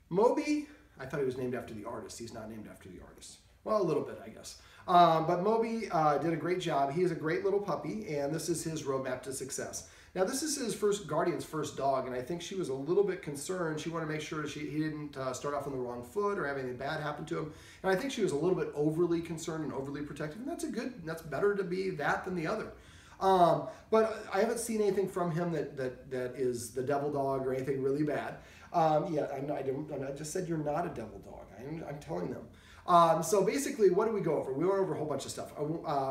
Moby, I thought he was named after the artist. He's not named after the artist. Well, a little bit, I guess. But Moby did a great job. He is a great little puppy, and this is his roadmap to success. Now, this is his Guardian's first dog, and I think she was a little bit concerned. She wanted to make sure he didn't start off on the wrong foot or have anything bad happen to him. And I think she was a little bit overly concerned and overly protective, and that's better to be that than the other. But I haven't seen anything from him that is the devil dog or anything really bad. Yeah, I just said you're not a devil dog. I'm telling them. So basically, what did we go over? We went over a whole bunch of stuff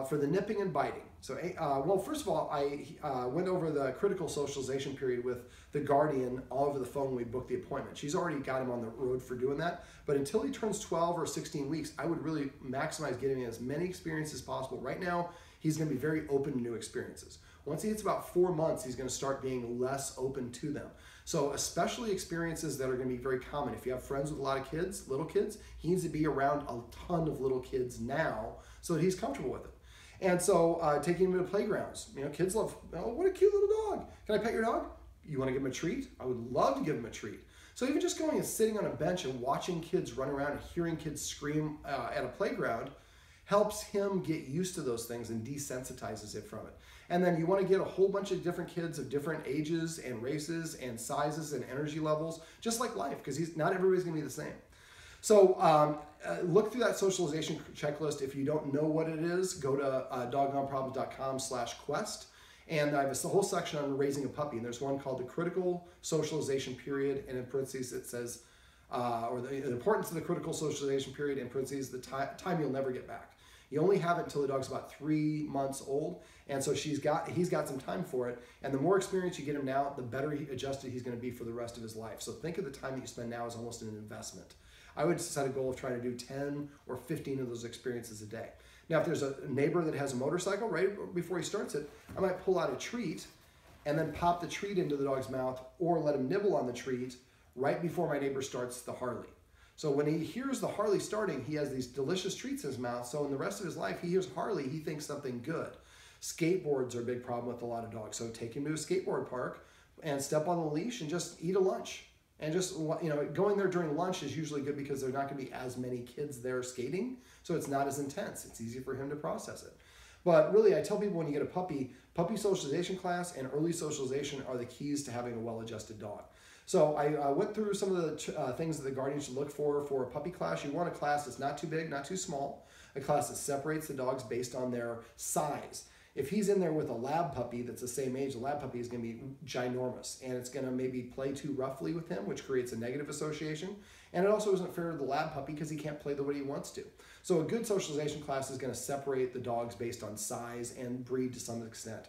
for the nipping and biting. So, well, first of all, I went over the critical socialization period with the Guardian all over the phone when we booked the appointment. She's already got him on the road for doing that. But until he turns 12 or 16 weeks, I would really maximize getting him as many experiences as possible. Right now, he's going to be very open to new experiences. Once he hits about 4 months, he's going to start being less open to them. So especially experiences that are going to be very common. If you have friends with a lot of kids, little kids, he needs to be around a ton of little kids now so that he's comfortable with it. And so taking him to playgrounds. You know, kids love, oh, what a cute little dog. Can I pet your dog? You want to give him a treat? I would love to give him a treat. So even just going and sitting on a bench and watching kids run around and hearing kids scream at a playground helps him get used to those things and desensitizes it from it. And then you want to get a whole bunch of different kids of different ages and races and sizes and energy levels, just like life, because not everybody's going to be the same. So look through that socialization checklist. If you don't know what it is, go to doggonproblems.com/quest. And I have a whole section on raising a puppy. And there's one called the critical socialization period. And in parentheses, it says, or the importance of the critical socialization period, in parentheses, the time you'll never get back. You only have it until the dog's about 3 months old, and so he's got some time for it. And the more experience you get him now, the better adjusted he's going to be for the rest of his life. So think of the time that you spend now as almost an investment. I would set a goal of trying to do 10 or 15 of those experiences a day. Now, if there's a neighbor that has a motorcycle, right before he starts it, I might pull out a treat and then pop the treat into the dog's mouth or let him nibble on the treat right before my neighbor starts the Harley. So when he hears the Harley starting, he has these delicious treats in his mouth. So in the rest of his life, he hears Harley, he thinks something good. Skateboards are a big problem with a lot of dogs. So take him to a skateboard park and step on the leash and just eat a lunch. And just, you know, going there during lunch is usually good because there's not going to be as many kids there skating. So it's not as intense. It's easy for him to process it. But really, I tell people when you get a puppy socialization class and early socialization are the keys to having a well-adjusted dog. So I went through some of the things that the Guardian should look for a puppy class. You want a class that's not too big, not too small. A class that separates the dogs based on their size. If he's in there with a lab puppy that's the same age, the lab puppy is going to be ginormous. And it's going to maybe play too roughly with him, which creates a negative association. And it also isn't fair to the lab puppy because he can't play the way he wants to. So a good socialization class is going to separate the dogs based on size and breed to some extent.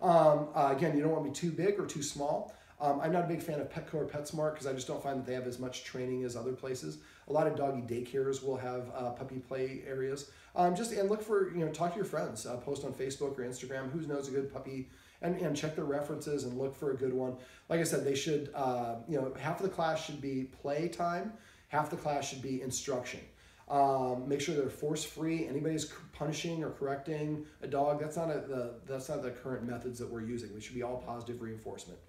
Again, you don't want to be too big or too small. I'm not a big fan of Petco or PetSmart because I just don't find that they have as much training as other places. A lot of doggy daycares will have puppy play areas. And look for, talk to your friends, post on Facebook or Instagram, who knows a good puppy, and check their references and look for a good one. Like I said, they should, half of the class should be play time, half the class should be instruction. Make sure they're force-free. Anybody's punishing or correcting a dog, that's not the current methods that we're using. We should be all positive reinforcement.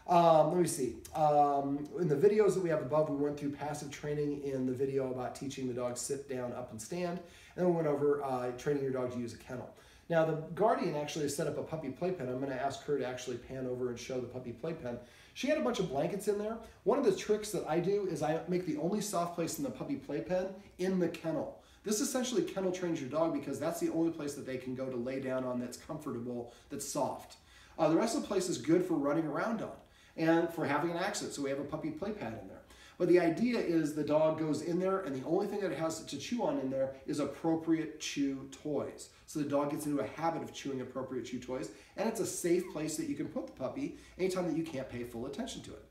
Let me see. In the videos that we have above, we went through passive training in the video about teaching the dog sit down, up, and stand. And then we went over training your dog to use a kennel. Now, the Guardian actually set up a puppy playpen. I'm going to ask her to actually pan over and show the puppy playpen. She had a bunch of blankets in there. One of the tricks that I do is I make the only soft place in the puppy playpen in the kennel. This essentially kennel trains your dog because that's the only place that they can go to lay down on that's comfortable, that's soft. The rest of the place is good for running around on and for having an accident. So we have a puppy play pad in there. But the idea is the dog goes in there and the only thing that it has to chew on in there is appropriate chew toys. So the dog gets into a habit of chewing appropriate chew toys, and it's a safe place that you can put the puppy anytime that you can't pay full attention to it.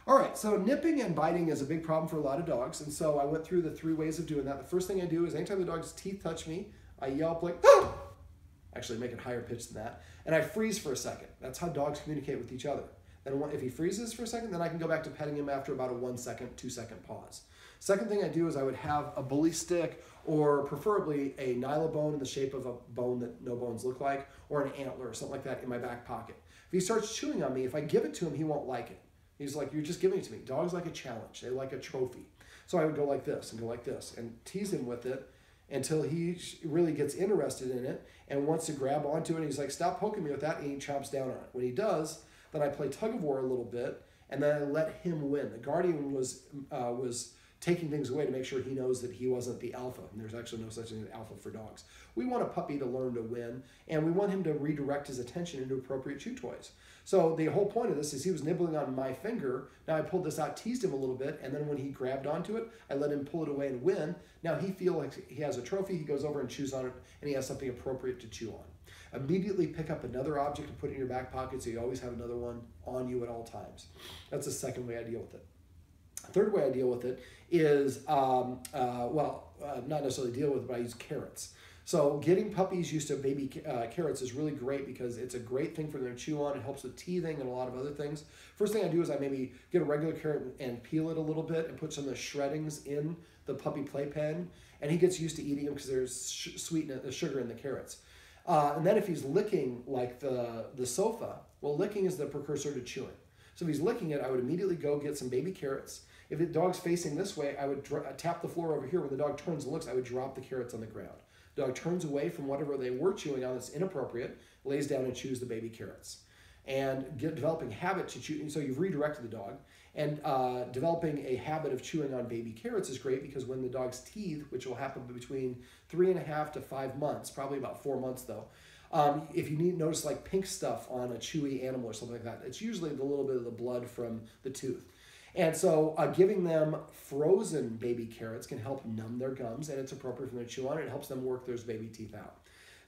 All right, so nipping and biting is a big problem for a lot of dogs, and so I went through the 3 ways of doing that. The first thing I do is anytime the dog's teeth touch me, I yelp like, ah! Actually make it higher pitched than that, and I freeze for a second. That's how dogs communicate with each other. Then if he freezes for a second, then I can go back to petting him after about a 1 second, 2 second pause. Second thing I do is I would have a bully stick or preferably a nylabone in the shape of a bone that no bones look like, or an antler or something like that in my back pocket. If he starts chewing on me, if I give it to him, he won't like it. He's like, you're just giving it to me. Dogs like a challenge. They like a trophy. So I would go like this and go like this and tease him with it until he really gets interested in it and wants to grab onto it. And he's like, stop poking me with that, and he chomps down on it. When he does, then I play tug of war a little bit, and then I let him win. The guardian was taking things away to make sure he knows that he wasn't the alpha, and there's actually no such thing as alpha for dogs. We want a puppy to learn to win, and we want him to redirect his attention into appropriate chew toys. So the whole point of this is he was nibbling on my finger. Now I pulled this out, teased him a little bit, and then when he grabbed onto it, I let him pull it away and win. Now he feels like he has a trophy. He goes over and chews on it, and he has something appropriate to chew on. Immediately pick up another object and put it in your back pocket so you always have another one on you at all times. That's the second way I deal with it. Third way I deal with it is, not necessarily deal with it, but I use carrots. So getting puppies used to baby carrots is really great because it's a great thing for them to chew on. It helps with teething and a lot of other things. First thing I do is I maybe get a regular carrot and peel it a little bit and put some of the shreddings in the puppy playpen, and he gets used to eating them because there's sugar in the carrots. And then if he's licking like the sofa, well, licking is the precursor to chewing. So if he's licking it, I would immediately go get some baby carrots. If the dog's facing this way, I would tap the floor over here. When the dog turns and looks, I would drop the carrots on the ground. The dog turns away from whatever they were chewing on that's inappropriate, lays down and chews the baby carrots. And developing habit to chew, so you've redirected the dog. And developing a habit of chewing on baby carrots is great because when the dog's teeth, which will happen between 3.5 to 5 months, probably about 4 months though, if you notice like pink stuff on a chewy animal or something like that, it's usually a little bit of the blood from the tooth. And so giving them frozen baby carrots can help numb their gums, and it's appropriate for them to chew on it. It helps them work those baby teeth out.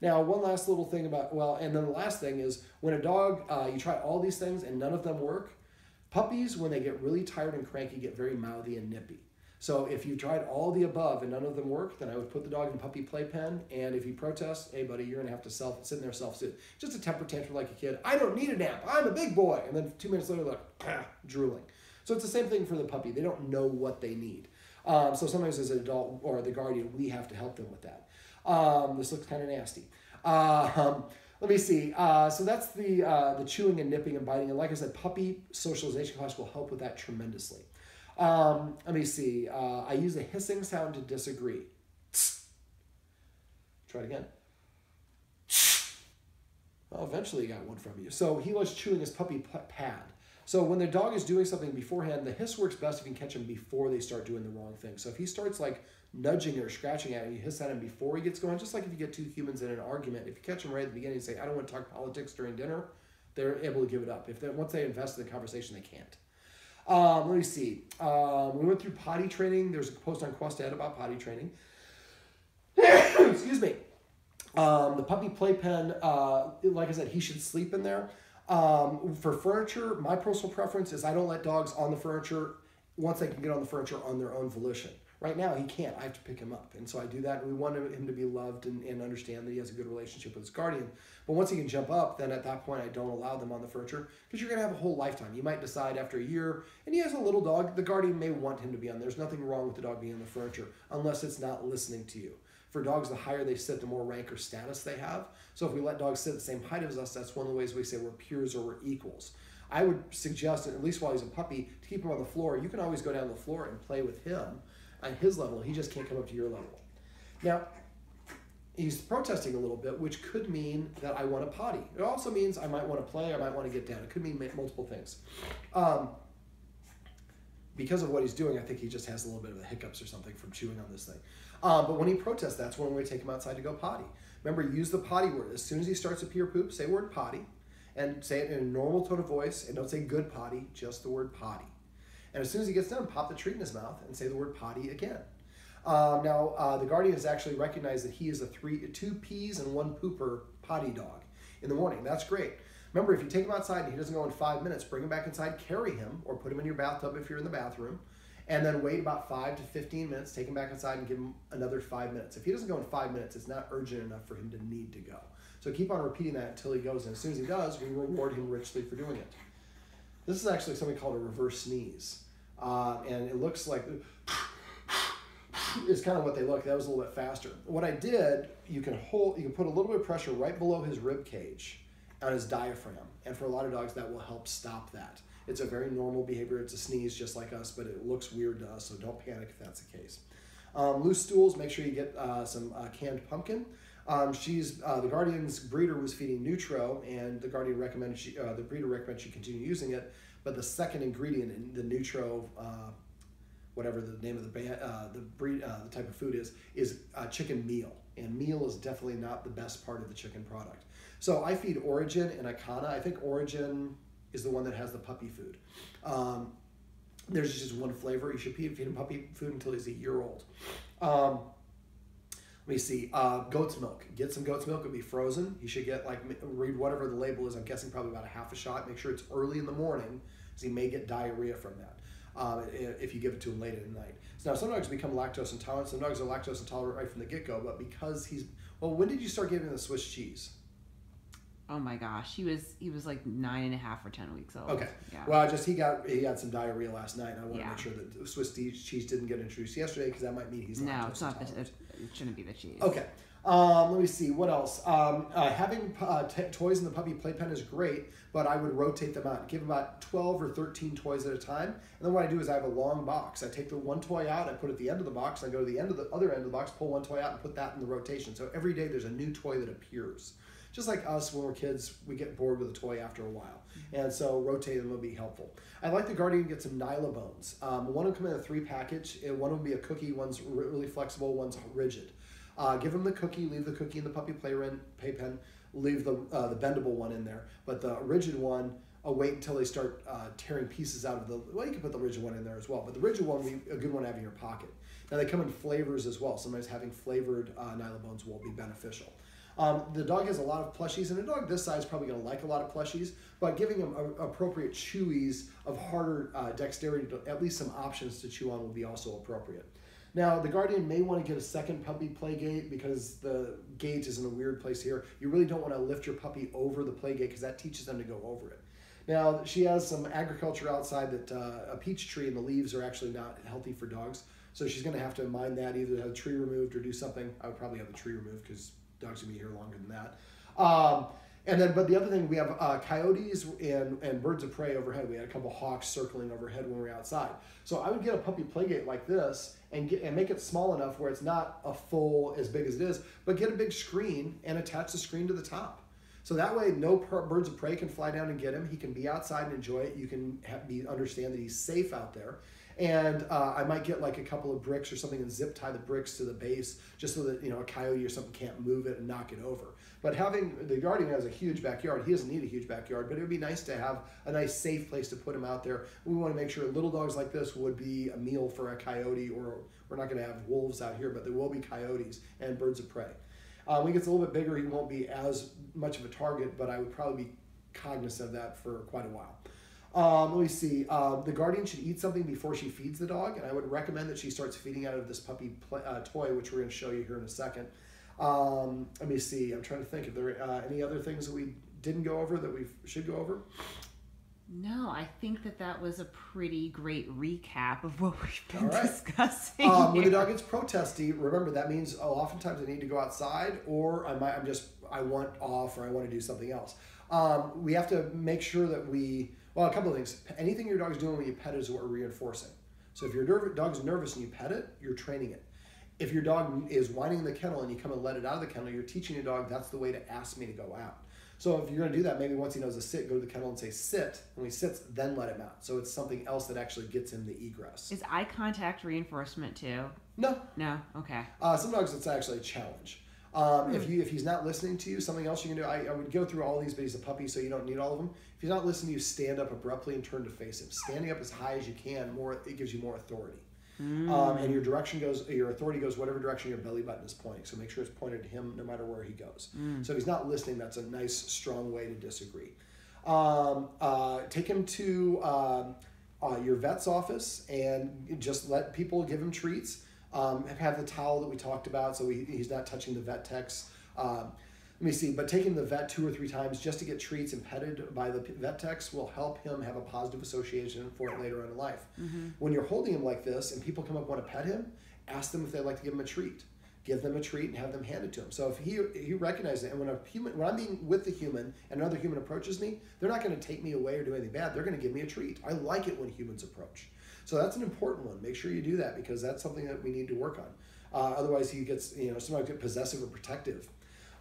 Now, one last little thing about, and then the last thing is when a dog, you try all these things and none of them work, puppies, when they get really tired and cranky, get very mouthy and nippy. So if you tried all the above and none of them work, then I would put the dog in a puppy playpen, and if he protests, hey buddy, you're gonna have to sit in there self-soothe. Just a temper tantrum like a kid. I don't need a nap, I'm a big boy. And then 2 minutes later, like, drooling. So it's the same thing for the puppy. They don't know what they need. So sometimes as an adult or the guardian, we have to help them with that. This looks kind of nasty. Let me see. So that's the chewing and nipping and biting. And like I said, puppy socialization class will help with that tremendously. Let me see. I use a hissing sound to disagree. Try it again. Well, eventually he got one from you. So he was chewing his puppy pad. So when the dog is doing something beforehand, the hiss works best if you can catch him before they start doing the wrong thing. So if he starts like nudging or scratching at him, you hiss at him before he gets going, just like if you get two humans in an argument. If you catch them right at the beginning and say, I don't want to talk politics during dinner, they're able to give it up. Once they invest in the conversation, they can't. Let me see. We went through potty training. There's a post on Quest Ed about potty training. Excuse me. The puppy playpen, like I said, he should sleep in there. For furniture, my personal preference is I don't let dogs on the furniture once they can get on the furniture on their own volition. Right now, he can't. I have to pick him up. And so I do that. And we want him to be loved and understand that he has a good relationship with his guardian. But once he can jump up, then at that point, I don't allow them on the furniture because you're going to have a whole lifetime. You might decide after a year, and he has a little dog, the guardian may want him to be on. There's nothing wrong with the dog being on the furniture unless it's not listening to you. For dogs, the higher they sit, the more rank or status they have. So if we let dogs sit the same height as us, that's one of the ways we say we're peers or we're equals. I would suggest, at least while he's a puppy, to keep him on the floor. You can always go down the floor and play with him at his level. He just can't come up to your level. Now, he's protesting a little bit, which could mean that I want to potty. It also means I might want to play, I might want to get down. It could mean multiple things. Because of what he's doing, I think he just has a little bit of the hiccups or something from chewing on this thing. But when he protests, that's when we take him outside to go potty. Remember, use the potty word. As soon as he starts to pee or poop, say the word potty, and say it in a normal tone of voice, and don't say good potty, just the word potty. And as soon as he gets done, pop the treat in his mouth and say the word potty again. Now, the guardian has actually recognized that he is a 2 pees and 1 pooper potty dog in the morning. That's great. Remember, if you take him outside and he doesn't go in 5 minutes, bring him back inside, carry him, or put him in your bathtub if you're in the bathroom, and then wait about 5 to 15 minutes, take him back inside and give him another 5 minutes. If he doesn't go in 5 minutes, it's not urgent enough for him to need to go. So keep on repeating that until he goes, and as soon as he does, we reward him richly for doing it. This is actually something called a reverse sneeze. And it looks like, is kind of what they look. That was a little bit faster. What I did, you can put a little bit of pressure right below his rib cage on his diaphragm. And for a lot of dogs, that will help stop that. It's a very normal behavior. It's a sneeze just like us, but it looks weird to us, so don't panic if that's the case. Loose stools, make sure you get some canned pumpkin. The Guardian's breeder was feeding Nutro, and the Guardian recommended the breeder recommended she continue using it. But the second ingredient in the Nutro, whatever the name of the type of food is chicken meal, and meal is definitely not the best part of the chicken product. So I feed Origin and Icona. I think Origin is the one that has the puppy food. There's just one flavor. You should feed him puppy food until he's a year old. Let me see. Goat's milk. Get some goat's milk. It'll be frozen. You should get, read whatever the label is. I'm guessing probably about a half a shot. Make sure it's early in the morning, because he may get diarrhea from that if you give it to him late at night. So now some dogs become lactose intolerant. Some dogs are lactose intolerant right from the get-go. But because when did you start giving him the Swiss cheese? Oh my gosh, he was like 9.5 or 10 weeks old. Okay. Yeah. Well, he had some diarrhea last night. And I want to make sure that the Swiss cheese didn't get introduced yesterday, because that might mean he's no, it's not. intolerant. It shouldn't be the cheese. Okay. Let me see what else. Having toys in the puppy playpen is great, but I would rotate them out. Give about 12 or 13 toys at a time. And then what I do is I have a long box. I take the one toy out, I put it at the end of the box, and I go to the other end of the box, pull one toy out, and put that in the rotation. So every day there's a new toy that appears. Just like us, when we're kids, we get bored with a toy after a while. And so rotating them will be helpful. I like the Guardian to get some Nylabones. One will come in a 3 package. One will be a cookie, one's really flexible, one's rigid. Give them the cookie, leave the cookie in the puppy playpen, leave the bendable one in there. But the rigid one, wait until they start tearing pieces out of the, well, you can put the rigid one in there as well. But the rigid one will be a good one to have in your pocket. Now they come in flavors as well. Sometimes having flavored Nylabones will be beneficial. The dog has a lot of plushies, and a dog this size is probably going to like a lot of plushies, but giving him appropriate chewies of harder dexterity, at least some options to chew on, will be also appropriate. Now, the Guardian may want to get a second puppy play gate, because the gate is in a weird place here. You really don't want to lift your puppy over the play gate, because that teaches them to go over it. Now, she has some agriculture outside that a peach tree and the leaves are actually not healthy for dogs, so she's going to have to mind that, either have the tree removed or do something. I would probably have the tree removed, because dogs will be here longer than that. But the other thing, we have coyotes and birds of prey overhead. We had a couple hawks circling overhead when we were outside. So I would get a puppy playgate like this and make it small enough where it's not a full as big as it is, but get a big screen and attach the screen to the top. So that way, no birds of prey can fly down and get him. He can be outside and enjoy it. You can understand that he's safe out there. And I might get like a couple of bricks or something and zip tie the bricks to the base, just so that a coyote or something can't move it and knock it over. But the Guardian has a huge backyard. He doesn't need a huge backyard, but it would be nice to have a nice safe place to put him out there. We want to make sure little dogs like this would be a meal for a coyote, or we're not going to have wolves out here, but there will be coyotes and birds of prey. When he gets a little bit bigger, he won't be as much of a target, but I would probably be cognizant of that for quite a while. Let me see. The Guardian should eat something before she feeds the dog, and I would recommend that she starts feeding out of this puppy toy, which we're going to show you here in a second. Let me see. I'm trying to think if there are any other things that we didn't go over that we should go over. No, I think that was a pretty great recap of what we've been discussing. When the dog gets protesty, remember that means oftentimes I need to go outside, or I want off, or I want to do something else. We have to make sure that a couple of things. Anything your dog's doing when you pet it is what we're reinforcing. So if your dog's nervous and you pet it, you're training it. If your dog is whining in the kennel and you come and let it out of the kennel, you're teaching your dog that's the way to ask me to go out. So if you're going to do that, maybe once he knows to sit, go to the kennel and say sit. When he sits, then let him out. So it's something else that actually gets him the egress. Is eye contact reinforcement too? No. No? Okay. Some dogs, it's actually a challenge. If he's not listening to you, something else you can do, I would go through all these, but he's a puppy, so you don't need all of them. If he's not listening to you, stand up abruptly and turn to face him. Standing up as high as you can, it gives you more authority. And your authority goes whatever direction your belly button is pointing. So make sure it's pointed to him no matter where he goes. So if he's not listening, that's a nice, strong way to disagree. Take him to your vet's office and just let people give him treats. Have the towel that we talked about, so he's not touching the vet techs. Let me see, but taking the vet 2 or 3 times just to get treats and petted by the vet techs will help him have a positive association for it later on in life. When you're holding him like this and people come up and want to pet him, ask them if they'd like to give him a treat. give them a treat and have them hand it to him. So if he recognizes it, and when I'm being with the human and another human approaches me, they're not going to take me away or do anything bad. They're going to give me a treat. I like it when humans approach. So that's an important one. Make sure you do that, because that's something that we need to work on. Otherwise, he gets, sometimes get possessive or protective.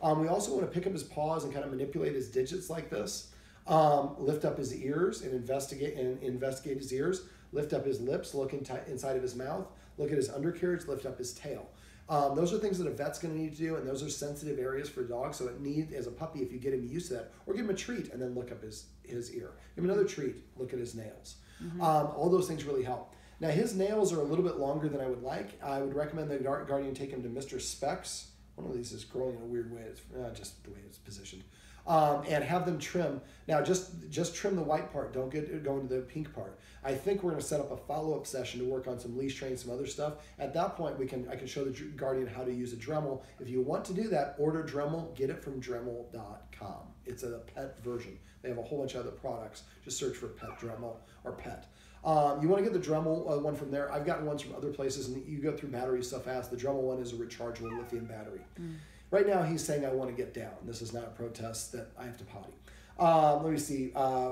We also want to pick up his paws and kind of manipulate his digits like this. Lift up his ears and investigate his ears. Lift up his lips, look inside of his mouth. Look at his undercarriage, lift up his tail. Those are things that a vet's going to need to do, and those are sensitive areas for a dog. So it needs, as a puppy, if you get him used to that, or give him a treat and then look up his ear. Give him another treat, look at his nails. All those things really help. Now, his nails are a little bit longer than I would like. I would recommend the Guardian take him to Mr. Specs. One of these is growing in a weird way. It's just the way it's positioned. And have them trim. Now, just trim the white part. Don't go into the pink part. I think we're going to set up a follow-up session to work on some leash train, some other stuff. At that point, I can show the Guardian how to use a Dremel. If you want to do that, order Dremel. Get it from Dremel.com. It's a pet version. They have a whole bunch of other products. Just search for Pet Dremel or Pet. You want to get the Dremel one from there. I've gotten ones from other places, and you go through batteries so fast. The Dremel one is a rechargeable lithium battery. Right now, he's saying, I want to get down. This is not a protest that I have to potty. Let me see.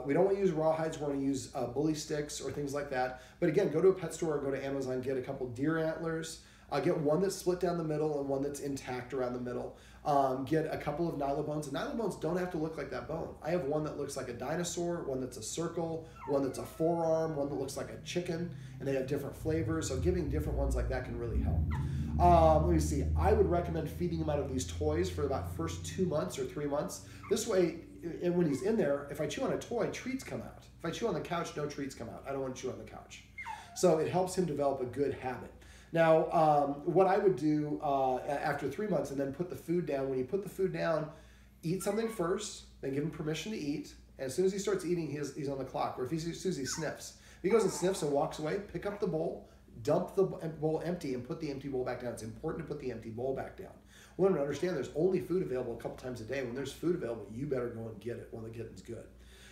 We don't want to use rawhides. We're going to use bully sticks or things like that. But again, go to a pet store or go to Amazon, get a couple deer antlers. Get one that's split down the middle and one that's intact around the middle. Get a couple of nylobones. And nylobones don't have to look like that bone. I have one that looks like a dinosaur, one that's a circle, one that's a forearm, one that looks like a chicken, and they have different flavors. So giving different ones like that can really help. Let me see. I would recommend feeding him out of these toys for about first 2 months or 3 months. This way, and when he's in there, if I chew on a toy, treats come out. If I chew on the couch, no treats come out. I don't want to chew on the couch. So it helps him develop a good habit. Now, what I would do after 3 months, and then put the food down. When you put the food down, eat something first, then give him permission to eat. And as soon as he starts eating, he's on the clock. Or as soon as he sniffs. If he goes and sniffs and walks away, pick up the bowl, dump the bowl empty, and put the empty bowl back down. It's important to put the empty bowl back down. We want to understand there's only food available a couple times a day. When there's food available, you better go and get it while the kitten's good.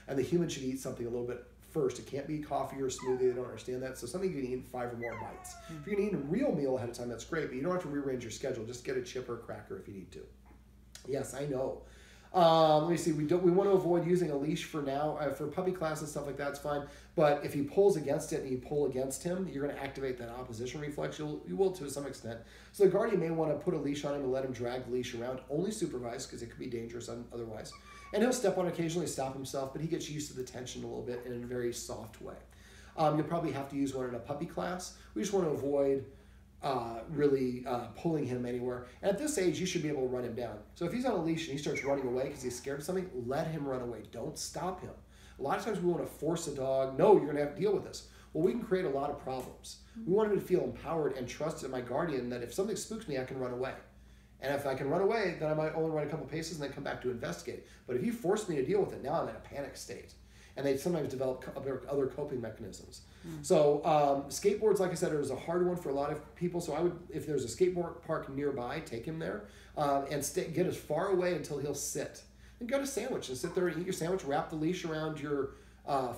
And the human should eat something a little bit first. It can't be coffee or smoothie. They don't understand that. So something you can eat in 5 or more bites. If you're going to eat a real meal ahead of time, that's great, but you don't have to rearrange your schedule. Just get a chip or a cracker if you need to. Yes, I know. Let me see. We want to avoid using a leash for now. For puppy class and stuff like that, it's fine. But if he pulls against it and you pull against him, you're going to activate that opposition reflex. You will to some extent. So the Guardian may want to put a leash on him and let him drag the leash around. Only supervised, because it could be dangerous otherwise. And he'll step on occasionally, stop himself, but he gets used to the tension a little bit in a very soft way. You'll probably have to use one in a puppy class. We just want to avoid really pulling him anywhere. And at this age, you should be able to run him down. So if he's on a leash and he starts running away because he's scared of something, let him run away. Don't stop him. A lot of times we want to force a dog, no, you're going to have to deal with this. Well, we can create a lot of problems. We want him to feel empowered and trusted in my Guardian that if something spooks me, I can run away. And if I can run away, then I might only run a couple paces and then come back to investigate. But if you force me to deal with it, now I'm in a panic state. And they sometimes develop other coping mechanisms. So skateboards, like I said, is a hard one for a lot of people. So I would, if there's a skateboard park nearby, take him there and get as far away until he'll sit. And go to sandwich and sit there and eat your sandwich. Wrap the leash around your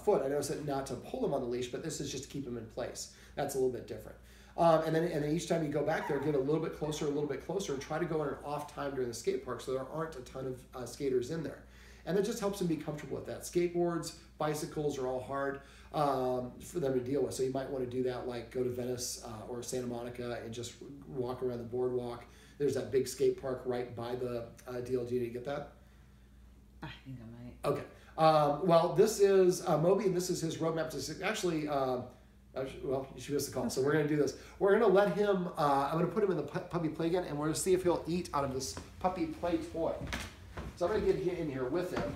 foot. I know I said not to pull him on the leash, but this is just to keep him in place. That's a little bit different. And then each time you go back there, get a little bit closer, and try to go on an off time during the skate park so there aren't a ton of skaters in there. And it just helps them be comfortable with that. Skateboards, bicycles are all hard for them to deal with. So you might want to do that, like go to Venice or Santa Monica and just walk around the boardwalk. There's that big skate park right by the DLG. Did you get that? I think I might. Okay. Well, this is Moby, and this is his roadmap to actually... well, you should miss the call. So we're going to do this. We're going to let him, I'm going to put him in the puppy play again, and we're going to see if he'll eat out of this puppy play toy. So I'm going to get in here with him.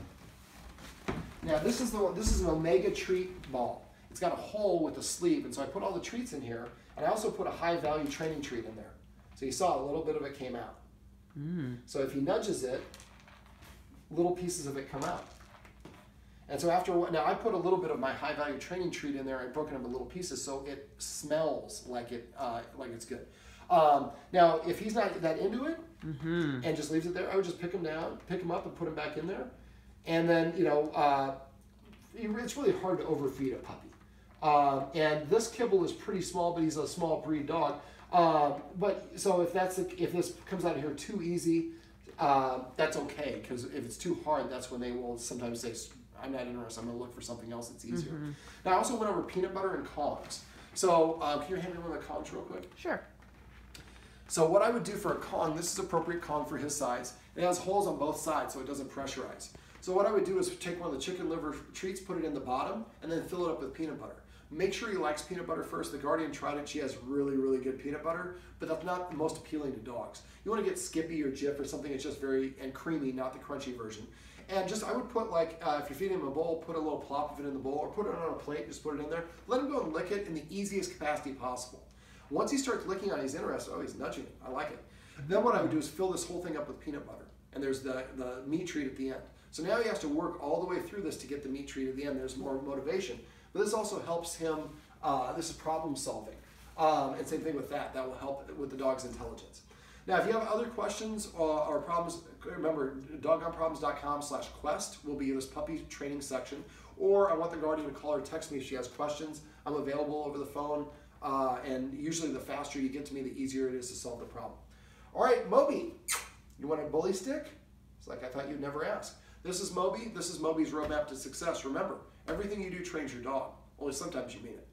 Now this is an Omega treat ball. It's got a hole with a sleeve, and so I put all the treats in here, and I also put a high value training treat in there. So you saw a little bit of it came out. So if he nudges it, little pieces of it come out. And so now I put a little bit of my high value training treat in there. I've broken up into little pieces so it smells like it's good. Now if he's not that into it and just leaves it there, I would just pick him up and put him back in there. And then it's really hard to overfeed a puppy. And this kibble is pretty small, but he's a small breed dog. But so if this comes out of here too easy, that's okay, because if it's too hard, that's when they will sometimes say, I'm not interested, I'm going to look for something else that's easier. Now, I also went over peanut butter and Kongs. So can you hand me one of the Kongs real quick? Sure. So what I would do for a Kong, this is appropriate Kong for his size. It has holes on both sides so it doesn't pressurize. So what I would do is take one of the chicken liver treats, put it in the bottom, and then fill it up with peanut butter. Make sure he likes peanut butter first. The Guardian tried it. She has really, really good peanut butter, but that's not the most appealing to dogs. You want to get Skippy or Jif or something that's just very and creamy, not the crunchy version. And just, I would put like, if you're feeding him a bowl, put a little plop of it in the bowl, or put it on a plate, just put it in there. Let him go and lick it in the easiest capacity possible. Once he starts licking on it, he's interested. Oh, he's nudging it. I like it. Then what I would do is fill this whole thing up with peanut butter. And there's the meat treat at the end. So now he has to work all the way through this to get the meat treat at the end. There's more motivation. But this also helps him, this is problem solving. And same thing with that. That will help with the dog's intelligence. Now, if you have other questions or problems, remember, doggonproblems.com/quest will be this puppy training section. Or I want the Guardian to call or text me if she has questions. I'm available over the phone. And usually the faster you get to me, the easier it is to solve the problem. All right, Moby, you want a bully stick? It's like I thought you'd never ask. This is Moby. This is Moby's roadmap to success. Remember, everything you do trains your dog. Only sometimes you mean it.